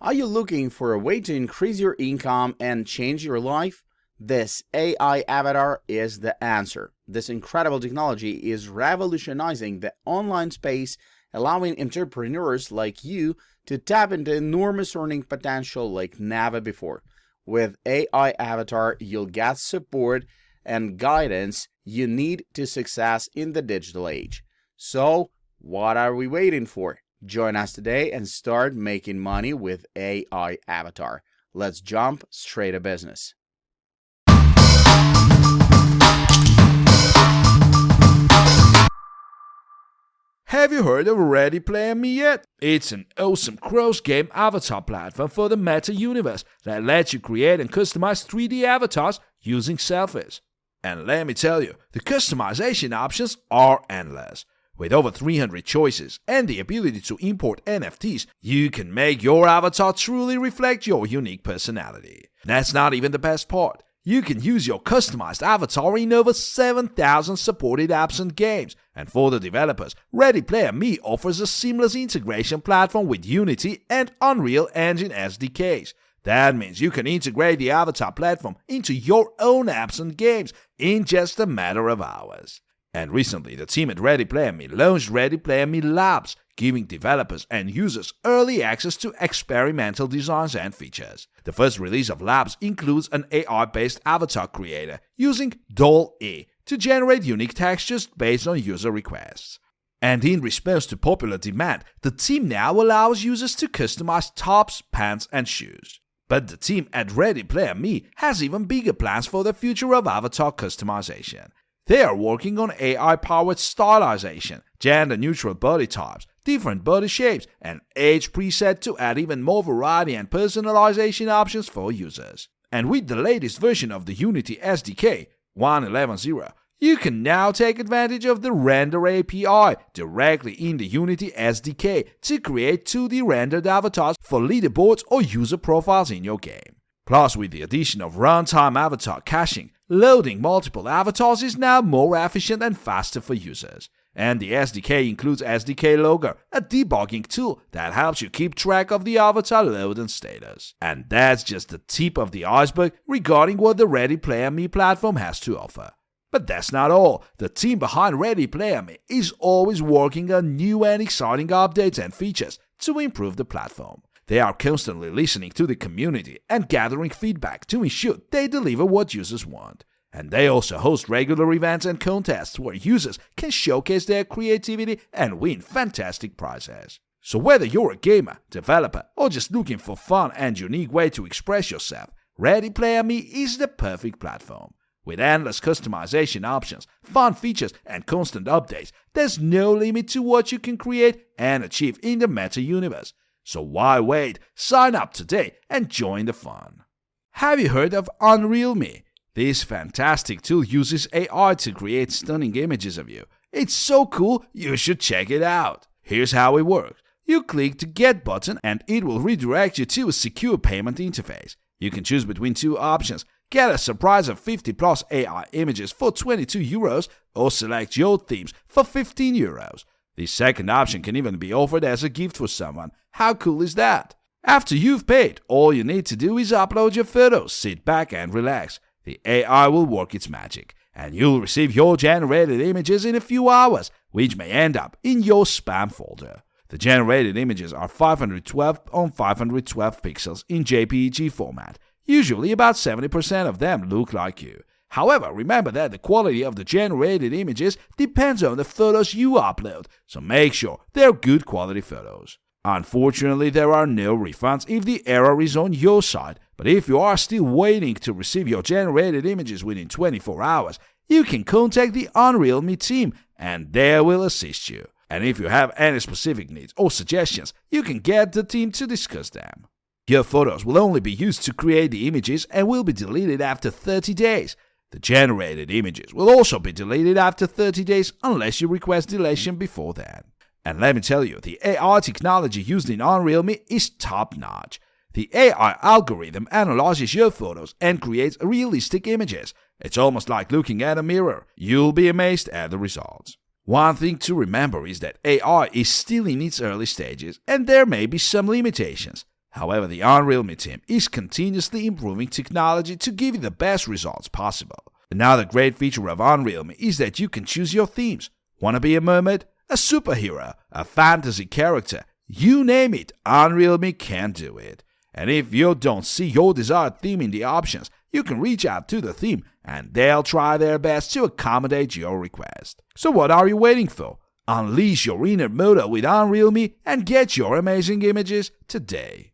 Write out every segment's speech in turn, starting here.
Are you looking for a way to increase your income and change your life? This AI avatar is the answer. This incredible technology is revolutionizing the online space, allowing entrepreneurs like you to tap into enormous earning potential like never before. With AI avatar, you'll get support and guidance you need to success in the digital age. So, what are we waiting for? Join us today and start making money with AI avatar. Let's jump straight to business. Have you heard of Ready Player Me yet? It's an awesome cross-game avatar platform for the meta universe that lets you create and customize 3D avatars using selfies. And let me tell you, the customization options are endless. With over 300 choices and the ability to import NFTs, you can make your avatar truly reflect your unique personality. That's not even the best part. You can use your customized avatar in over 7,000 supported apps and games. And for the developers, Ready Player Me offers a seamless integration platform with Unity and Unreal Engine SDKs. That means you can integrate the avatar platform into your own apps and games in just a matter of hours. And recently, the team at Ready Player Me launched Ready Player Me Labs, giving developers and users early access to experimental designs and features. The first release of Labs includes an AI-based avatar creator using DALL-E to generate unique textures based on user requests. And in response to popular demand, the team now allows users to customize tops, pants, and shoes. But the team at Ready Player Me has even bigger plans for the future of avatar customization. They are working on AI-powered stylization, gender-neutral body types, different body shapes, and age preset to add even more variety and personalization options for users. And with the latest version of the Unity SDK, 1.11.0, you can now take advantage of the Render API directly in the Unity SDK to create 2D rendered avatars for leaderboards or user profiles in your game. Plus, with the addition of runtime avatar caching, loading multiple avatars is now more efficient and faster for users. And the SDK includes SDK Logger, a debugging tool that helps you keep track of the avatar load and status. And that's just the tip of the iceberg regarding what the Ready Player Me platform has to offer. But that's not all. The team behind Ready Player Me is always working on new and exciting updates and features to improve the platform. They are constantly listening to the community and gathering feedback to ensure they deliver what users want. And they also host regular events and contests where users can showcase their creativity and win fantastic prizes. So whether you're a gamer, developer, or just looking for fun and unique way to express yourself, Ready Player Me is the perfect platform. With endless customization options, fun features, and constant updates, there's no limit to what you can create and achieve in the meta universe. So why wait? Sign up today and join the fun. Have you heard of Unreal Me? This fantastic tool uses AI to create stunning images of you. It's so cool, you should check it out. Here's how it works. You click the Get button and it will redirect you to a secure payment interface. You can choose between two options. Get a surprise of 50 plus AI images for €22 or select your themes for €15. The second option can even be offered as a gift for someone. How cool is that? After you've paid, all you need to do is upload your photos, sit back and relax. The AI will work its magic, and you'll receive your generated images in a few hours, which may end up in your spam folder. The generated images are 512 on 512 pixels in JPEG format. Usually about 70% of them look like you. However, remember that the quality of the generated images depends on the photos you upload, so make sure they're good quality photos. Unfortunately, there are no refunds if the error is on your side, but if you are still waiting to receive your generated images within 24 hours, you can contact the Unreal Me team and they will assist you. And if you have any specific needs or suggestions, you can get the team to discuss them. Your photos will only be used to create the images and will be deleted after 30 days. The generated images will also be deleted after 30 days unless you request deletion before then. And let me tell you, the AI technology used in Unreal Me is top-notch. The AI algorithm analyzes your photos and creates realistic images. It's almost like looking at a mirror. You'll be amazed at the results. One thing to remember is that AI is still in its early stages and there may be some limitations. However, the Unrealme team is continuously improving technology to give you the best results possible. Another great feature of Unrealme is that you can choose your themes. Want to be a mermaid, a superhero, a fantasy character? You name it, Unrealme can do it. And if you don't see your desired theme in the options, you can reach out to the theme and they'll try their best to accommodate your request. So what are you waiting for? Unleash your inner motor with Unrealme and get your amazing images today.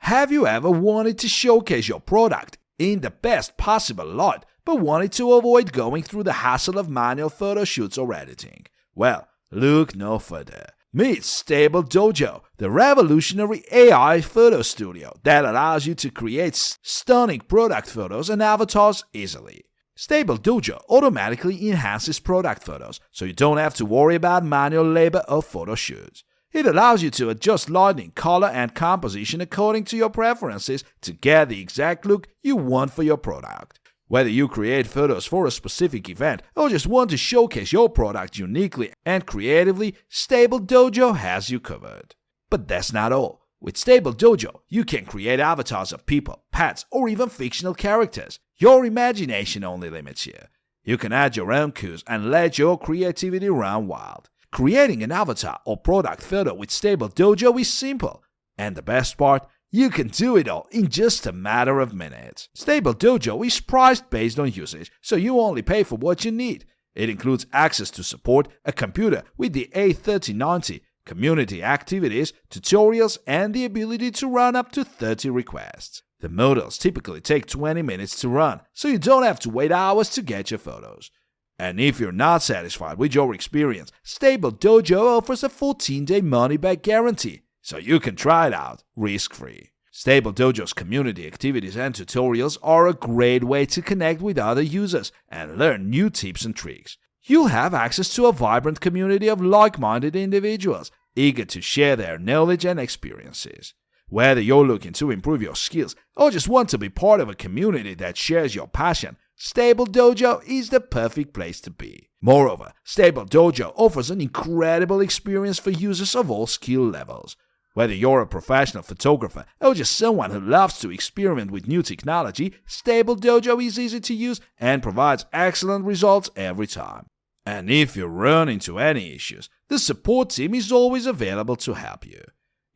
Have you ever wanted to showcase your product in the best possible light but wanted to avoid going through the hassle of manual photo shoots or editing? Well, look no further. Meet Stable Dojo, the revolutionary AI photo studio that allows you to create stunning product photos and avatars easily. Stable Dojo automatically enhances product photos, so you don't have to worry about manual labor or photo shoots. It allows you to adjust lighting, color, and composition according to your preferences to get the exact look you want for your product. Whether you create photos for a specific event or just want to showcase your product uniquely and creatively, Stable Dojo has you covered. But that's not all. With Stable Dojo, you can create avatars of people, pets, or even fictional characters. Your imagination only limits you. You can add your own cues and let your creativity run wild. Creating an avatar or product photo with Stable Dojo is simple. And the best part, you can do it all in just a matter of minutes. Stable Dojo is priced based on usage, so you only pay for what you need. It includes access to support, a computer with the A3090, community activities, tutorials, and the ability to run up to 30 requests. The models typically take 20 minutes to run, so you don't have to wait hours to get your photos. And if you're not satisfied with your experience, Stable Dojo offers a 14-day money-back guarantee, so you can try it out risk-free. Stable Dojo's community activities and tutorials are a great way to connect with other users and learn new tips and tricks. You'll have access to a vibrant community of like-minded individuals, eager to share their knowledge and experiences. Whether you're looking to improve your skills or just want to be part of a community that shares your passion, Stable Dojo is the perfect place to be. Moreover, Stable Dojo offers an incredible experience for users of all skill levels. Whether you're a professional photographer or just someone who loves to experiment with new technology, Stable Dojo is easy to use and provides excellent results every time. And if you run into any issues, the support team is always available to help you.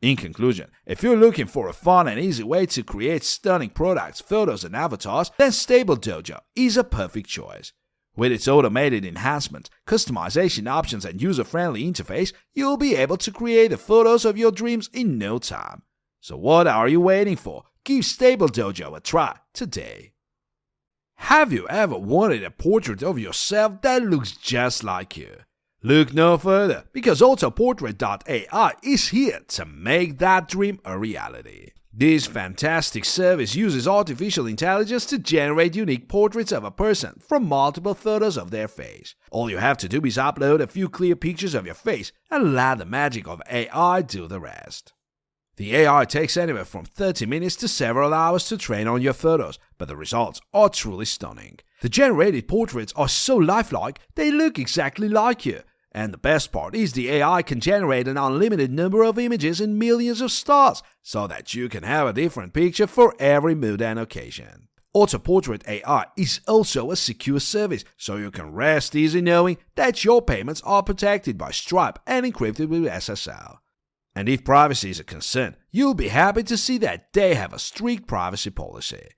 In conclusion, if you're looking for a fun and easy way to create stunning products, photos, and avatars, then Stable Dojo is a perfect choice. With its automated enhancements, customization options, and user-friendly interface, you'll be able to create the photos of your dreams in no time. So what are you waiting for? Give Stable Dojo a try today. Have you ever wanted a portrait of yourself that looks just like you? Look no further, because PortraitAI is here to make that dream a reality. This fantastic service uses artificial intelligence to generate unique portraits of a person from multiple photos of their face. All you have to do is upload a few clear pictures of your face and let the magic of AI do the rest. The AI takes anywhere from 30 minutes to several hours to train on your photos, but the results are truly stunning. The generated portraits are so lifelike, they look exactly like you. And the best part is the AI can generate an unlimited number of images in millions of stars, so that you can have a different picture for every mood and occasion. PortraitAI is also a secure service, so you can rest easy knowing that your payments are protected by Stripe and encrypted with SSL. And if privacy is a concern, you'll be happy to see that they have a strict privacy policy.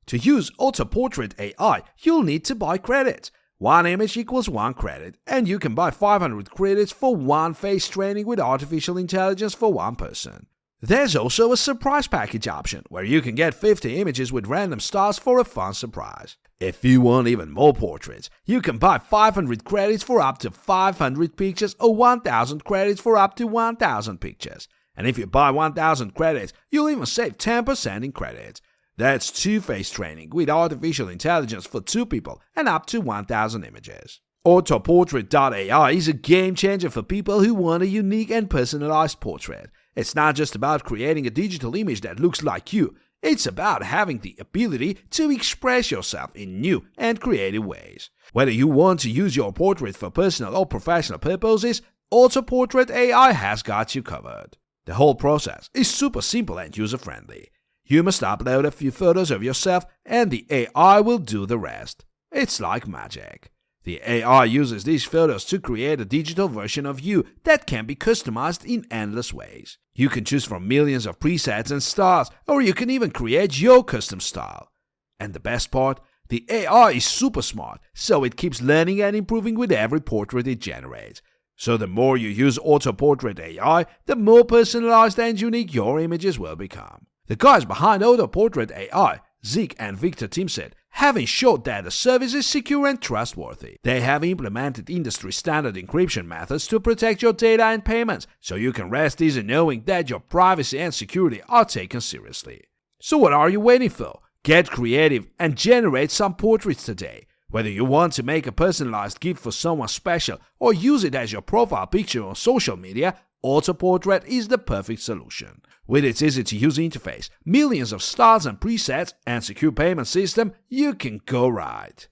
To use PortraitAI, you'll need to buy credits. 1 image equals 1 credit, and you can buy 500 credits for 1 face training with artificial intelligence for 1 person. There's also a surprise package option, where you can get 50 images with random stars for a fun surprise. If you want even more portraits, you can buy 500 credits for up to 500 pictures or 1000 credits for up to 1000 pictures. And if you buy 1000 credits, you'll even save 10% in credits. That's 2 face training with artificial intelligence for 2 people and up to 1000 images. PortraitAI is a game changer for people who want a unique and personalized portrait. It's not just about creating a digital image that looks like you, it's about having the ability to express yourself in new and creative ways. Whether you want to use your portrait for personal or professional purposes, PortraitAI has got you covered. The whole process is super simple and user-friendly. You must upload a few photos of yourself and the AI will do the rest. It's like magic. The AI uses these photos to create a digital version of you that can be customized in endless ways. You can choose from millions of presets and styles, or you can even create your custom style. And the best part? The AI is super smart, so it keeps learning and improving with every portrait it generates. So the more you use PortraitAI, the more personalized and unique your images will become. The guys behind PortraitAI, Zeke and Victor Timsit, have ensured that the service is secure and trustworthy. They have implemented industry-standard encryption methods to protect your data and payments, so you can rest easy knowing that your privacy and security are taken seriously. So what are you waiting for? Get creative and generate some portraits today. Whether you want to make a personalized gift for someone special or use it as your profile picture on social media, Autoportrait is the perfect solution. With its easy-to-use interface, millions of styles and presets, and secure payment system, you can go right.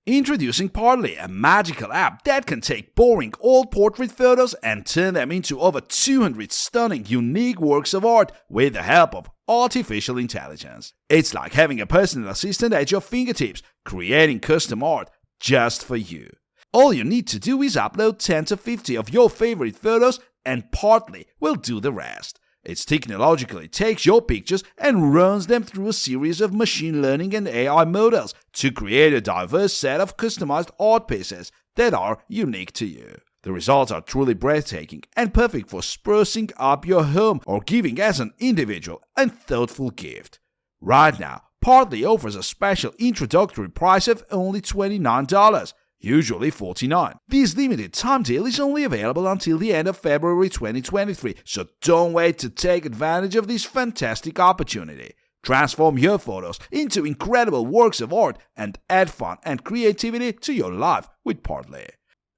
Introducing Partly, a magical app that can take boring old portrait photos and turn them into over 200 stunning, unique works of art with the help of artificial intelligence. It's like having a personal assistant at your fingertips, creating custom art just for you. All you need to do is upload 10 to 50 of your favorite photos and Partly will do the rest. It technologically takes your pictures and runs them through a series of machine learning and AI models to create a diverse set of customized art pieces that are unique to you. The results are truly breathtaking and perfect for sprucing up your home or giving as an individual and thoughtful gift. Right now, Partly offers a special introductory price of only $29. Usually $49. This limited time deal is only available until the end of February 2023, so don't wait to take advantage of this fantastic opportunity. Transform your photos into incredible works of art and add fun and creativity to your life with Partly.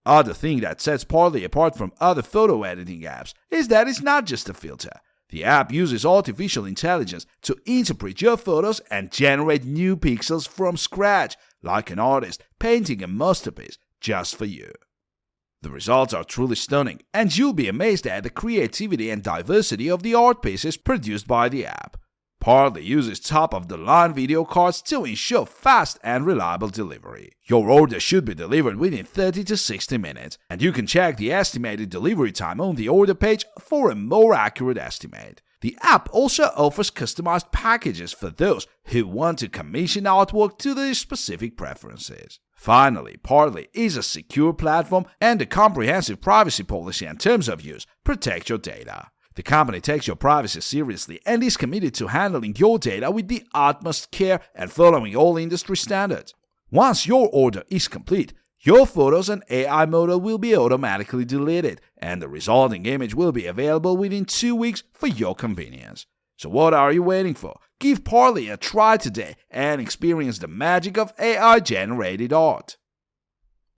Other thing that sets Partly apart from other photo editing apps is that it's not just a filter. The app uses artificial intelligence to interpret your photos and generate new pixels from scratch, like an artist painting a masterpiece just for you. The results are truly stunning, and you'll be amazed at the creativity and diversity of the art pieces produced by the app. Partly uses top-of-the-line video cards to ensure fast and reliable delivery. Your order should be delivered within 30 to 60 minutes, and you can check the estimated delivery time on the order page for a more accurate estimate. The app also offers customized packages for those who want to commission artwork to their specific preferences. Finally, Partly is a secure platform and a comprehensive privacy policy and terms of use protect your data. The company takes your privacy seriously and is committed to handling your data with the utmost care and following all industry standards. Once your order is complete, your photos and AI model will be automatically deleted, and the resulting image will be available within 2 weeks for your convenience. So what are you waiting for? Give Partly a try today and experience the magic of AI-generated art.